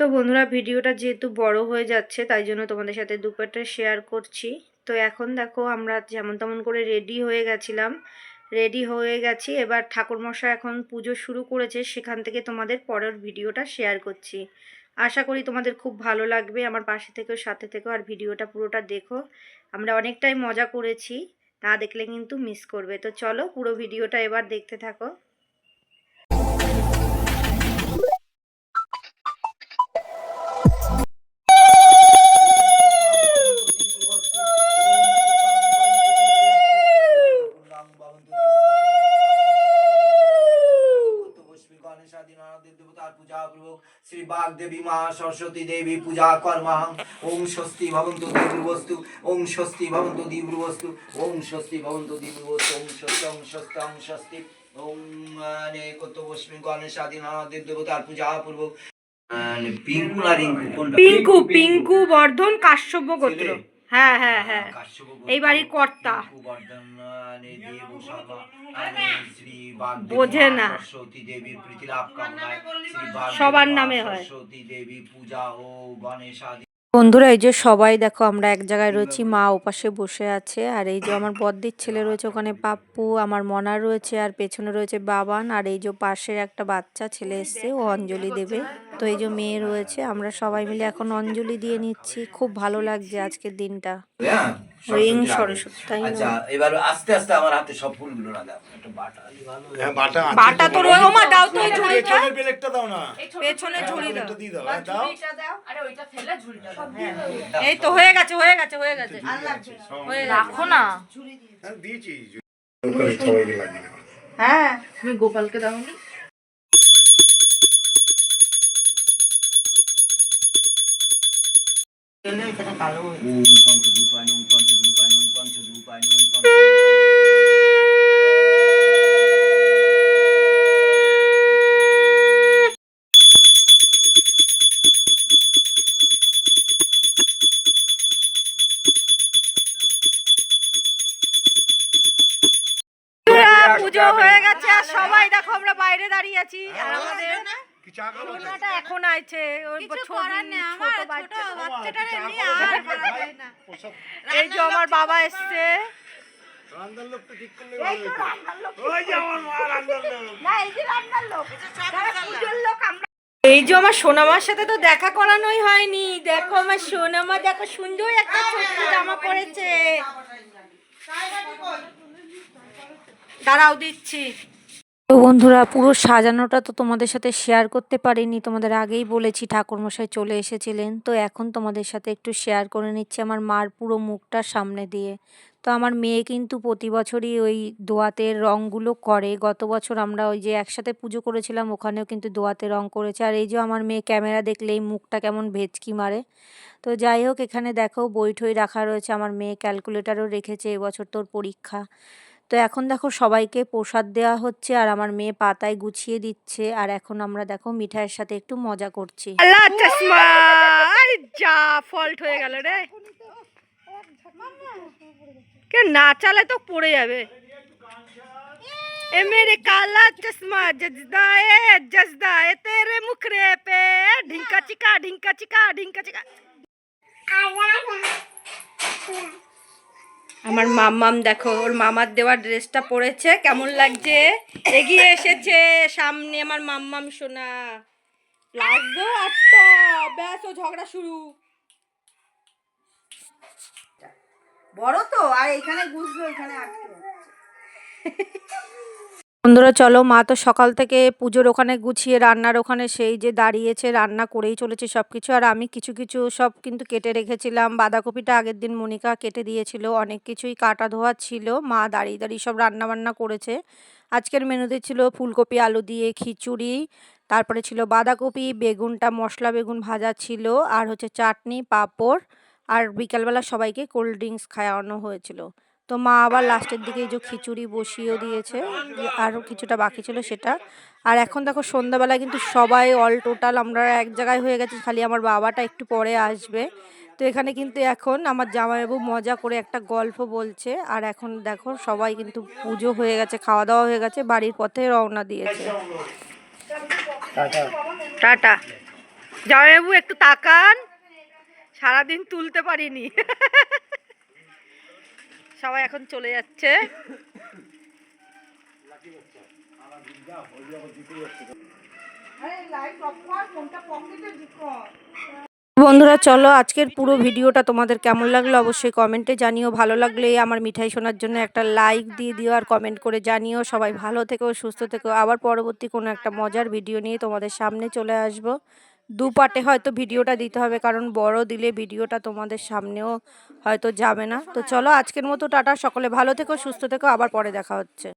তো বন্ধুরা, ভিডিওটা যেহেতু বড় হয়ে যাচ্ছে তাই জন্য তোমাদের সাথে দুপাটা শেয়ার করছি। তো এখন দেখো আমরা যেমন তেমন করে রেডি হয়ে গেছিলাম, রেডি হয়ে গেছি। এবার ঠাকুরমশাই এখন পুজো শুরু করেছে, সেখান থেকে তোমাদের পরের ভিডিওটা শেয়ার করছি। আশা করি তোমাদের খুব ভালো লাগবে, আমার পাশে থেকেও সাথে থেকেও আর ভিডিওটা পুরোটা দেখো। আমরা অনেকটাই মজা করেছি, না দেখলে কিন্তু মিস করবে। তো চলো পুরো ভিডিওটা এবার দেখতে থাকো। श्री वाग्देवी माँ सरस्वती देवी पूजा कर्माहं ओम स्वस्ति भवन्तु दीर्घवस्तु ओम स्वस्ति भवन्तु दीर्घवस्तु ओम स्वस्ति भवन्तु दीर्घवस्तु ओम स्वस्ति ओम नेकोत्तमस्मि गणेशादि नाना देवतार पूजा पूर्वक पिंकू ना रिंकू कोनटा পিঙ্কু পিঙ্কু বর্ধন কাশ্যপ গোত্র। হ্যাঁ হ্যাঁ হ্যাঁ, এই বাড়ির কর্তা। বোঝে না, সরস্বতী দেবীর প্রীতি লাভ কামনায় সবার নামে হয়। সরস্বতী দেবী পূজা ও গণেশ আদি। বন্ধুরা, এই যে সবাই দেখো আমরা এক জায়গায় রয়েছি, মা ওপাশে বসে আছে, আর এই যে আমার বদ্দির ছেলে রয়েছে ওখানে, পাপ্পু, আমার মনা রয়েছে, আর পেছনে রয়েছে বাবান, আর এই যে পাশের একটা বাচ্চা ছেলে এসছে, ও অঞ্জলি দেবে। তো এই যে মেয়ে রয়েছে, আমরা সবাই মিলে এখন অঞ্জলি দিয়ে নিচ্ছি। খুব ভালো লাগছে আজকের দিনটা। রিং সরস্বতী, তাই আচ্ছা, না? এবার আস্তে আস্তে আমার হাতে সব ফুলগুলো না দাও, একটা বাটা দিলে ভালো হয়। হ্যাঁ, বাটা আছে। বাটা তো রয়ে ওমা দাও তো, ওই ঝুড়িটা পেছনের বেলেটটা দাও না। পেছনে ঝুড়ি দাও। বেলেটটা দিয়ে দাও, হ্যাঁ, দাও। আরে ওইটা ফেলে ঝুড়িটা দাও। এই তো হয়ে গেছে হয়ে গেছে হয়ে গেছে, হয়ে গেছে। রাখো না। হ্যাঁ, দিয়েছি। ওখানে সবাইকে লাগিয়ে দাও। হ্যাঁ, তুমি গোপালকে দাও নি? ওম পঞ্চধূপায় নমঃ পঞ্চধূপায় নমঃ পঞ্চধূপায় নমঃ পঞ্চধূপায় পুজো হয়ে গেছে আর সবাই দেখো আমরা বাইরে দাঁড়িয়ে আছি, আর আমাদের কি চা খাবো? সোনাটা এখন আছে ওই ছোট বাচ্চাটারে নিয়ে আর এই যে আমার বাবা এসছে। রান্নার লোকটা ঠিক করলে ভালো হতো। ওই যে আমার মা রান্নার লোক। না, এই যে রান্নার লোক, যারা পূজোর লোক আমরা। এই যে আমার সোনামার সাথে তো দেখা করানোই হয়নি। দেখো আমার সোনামা, দেখো সুন্দর একটা ছোট্ট জামা পরেছে। দাঁড়াও দিচ্ছি। তো বন্ধুরা, পুরো সাজানোটা তো তোমাদের সাথে শেয়ার করতে পারিনি, তোমাদের আগেই বলেছি ঠাকুরমশাই চলে এসেছিলেন। তো এখন তোমাদের সাথে একটু শেয়ার করে নিচ্ছি আমার মার পুরো মুখটার সামনে দিয়ে। তো আমার মেয়ে কিন্তু প্রতি বছরই ওই দোয়াতের রঙগুলো করে। গত বছর আমরা ওই যে একসাথে পুজো করেছিলাম ওখানেও কিন্তু দোয়াতে রং করেছে। আর এই যে আমার মেয়ে ক্যামেরা দেখলেই মুখটা কেমন ভেচকি মারে। তো যাই হোক, এখানে দেখো বই ঠই রাখা রয়েছে, আমার মেয়ে ক্যালকুলেটারও রেখেছে, এবছর তোর পরীক্ষা। তো এখন দেখো সবাইকে প্রসাদ দেওয়া হচ্ছে আর আমার মেয়ে পাতায় গুছিয়ে দিচ্ছে, আর এখন আমরা দেখো মিঠাইয়ের সাথে একটু মজা করছি। আল্লাহ চশমা, আরে যা ফল্ট হয়ে গেল রে, কে না চালে তো পড়ে যাবে। এ মেরে কালা চশমা জজদা এ তেরে মুখরে পে ঢিঙ্কা চিকা ঢিঙ্কা চিকা ঢিঙ্কা চিকা। আমার মাম্মাম দেখো ওর মামার দেওয়া ড্রেসটা পরেছে, কেমন লাগছে? এগিয়ে এসেছে সামনে আমার মাম্মাম সোনা। লাগবে আটটা, ব্যাস ও ঝগড়া শুরু। বড় তো, আর এখানে বুঝলো এখানে আটকে। বন্ধুরা চলো, মা তো সকাল থেকে পুজোর ওখানে গুছিয়ে রান্নার ওখানে সেই যে দাঁড়িয়েছে, রান্না করেই চলেছে সব কিছু। আর আমি কিছু কিছু সব কিন্তু কেটে রেখেছিলাম। বাঁধাকপিটা আগের দিন মনিকা কেটে দিয়েছিল, অনেক কিছুই কাটা ধোয়া ছিল। মা দাঁড়িয়ে দাঁড়িয়ে সব রান্না বান্না করেছে। আজকের মেনুতে ছিল ফুলকপি আলু দিয়ে খিচুড়ি, তারপরে ছিল বাঁধাকপি, বেগুনটা মশলা বেগুন ভাজা ছিল, আর হচ্ছে চাটনি, পাঁপড়, আর বিকালবেলা সবাইকে কোল্ড ড্রিঙ্কস খাওয়ানো হয়েছিল। তো মা আবার লাস্টের দিকে এই যে খিচুড়ি বসিয়েও দিয়েছে, আরও কিছুটা বাকি ছিল সেটা। আর এখন দেখো সন্ধ্যাবেলায় কিন্তু সবাই অল টোটাল আমরা এক জায়গায় হয়ে গেছি, খালি আমার বাবাটা একটু পরে আসবে। তো এখানে কিন্তু এখন আমার জামাইবাবু মজা করে একটা গল্প বলছে, আর এখন দেখো সবাই কিন্তু পুজো হয়ে গেছে, খাওয়া দাওয়া হয়ে গেছে, বাড়ির পথে রওনা দিয়েছে। টাটা। জামাইবাবু একটু তাকান, সারাদিন তুলতে পারিনি। সবাই এখন চলে যাচ্ছে। বন্ধুরা চলো, আজকের পুরো ভিডিওটা তোমাদের কেমন লাগলো অবশ্যই কমেন্টে জানিও। ভালো লাগলে আমার মিঠাই শোনার জন্য একটা লাইক দিয়ে দিও আর কমেন্ট করে জানিও। সবাই ভালো থেকো, সুস্থ থেকো। আবার পরবর্তী কোনো একটা মজার ভিডিও নিয়ে তোমাদের সামনে চলে আসবো। দু পার্টে হয়তো ভিডিওটা দিতে হবে, কারণ বড় দিলে ভিডিওটা তোমাদের সামনেও হয়তো যাবে না। তো চলো আজকের মতো টাটা, সকলে ভালো থেকো, সুস্থ থেকো, আবার পরে দেখা হচ্ছে।